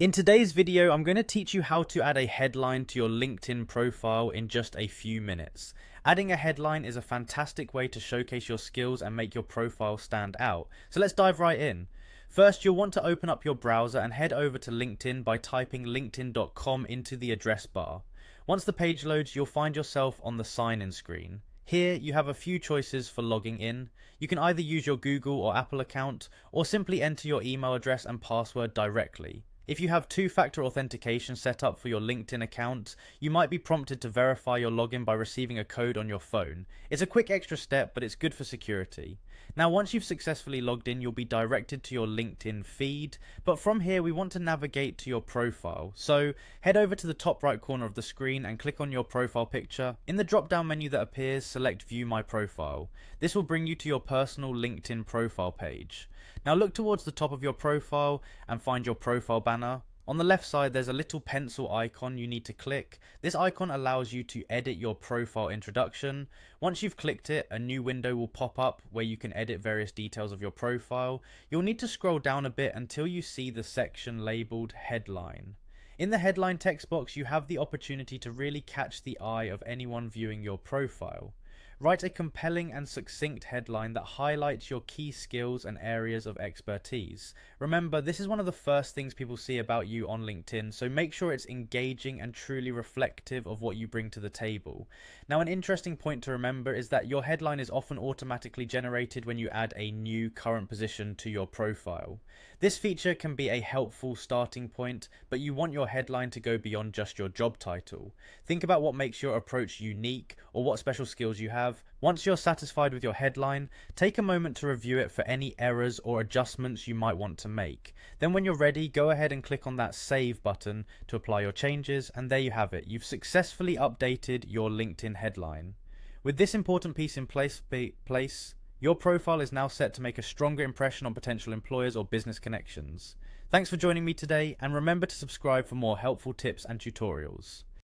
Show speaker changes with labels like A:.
A: In today's video, I'm going to teach you how to add a headline to your LinkedIn profile in just a few minutes. Adding a headline is a fantastic way to showcase your skills and make your profile stand out. So let's dive right in. First, you'll want to open up your browser and head over to LinkedIn by typing linkedin.com into the address bar. Once the page loads, you'll find yourself on the sign-in screen. Here, you have a few choices for logging in. You can either use your Google or Apple account, or simply enter your email address and password directly. If you have two-factor authentication set up for your LinkedIn account, you might be prompted to verify your login by receiving a code on your phone. It's a quick extra step, but it's good for security. Now, once you've successfully logged in, you'll be directed to your LinkedIn feed, but from here we want to navigate to your profile. So head over to the top right corner of the screen and click on your profile picture. In the drop-down menu that appears, select View My Profile. This will bring you to your personal LinkedIn profile page. Now look towards the top of your profile and find your profile banner. On the left side there's a little pencil icon you need to click. This icon allows you to edit your profile introduction. Once you've clicked it, a new window will pop up where you can edit various details of your profile. You'll need to scroll down a bit until you see the section labeled Headline. In the headline text box, you have the opportunity to really catch the eye of anyone viewing your profile. Write a compelling and succinct headline that highlights your key skills and areas of expertise. Remember, this is one of the first things people see about you on LinkedIn, so make sure it's engaging and truly reflective of what you bring to the table. Now, an interesting point to remember is that your headline is often automatically generated when you add a new current position to your profile. This feature can be a helpful starting point, but you want your headline to go beyond just your job title. Think about what makes your approach unique or what special skills you have. Once you're satisfied with your headline, take a moment to review it for any errors or adjustments you might want to make. Then when you're ready, go ahead and click on that Save button to apply your changes, and there you have it. You've successfully updated your LinkedIn headline. With this important piece in place, your profile is now set to make a stronger impression on potential employers or business connections. Thanks for joining me today, and remember to subscribe for more helpful tips and tutorials.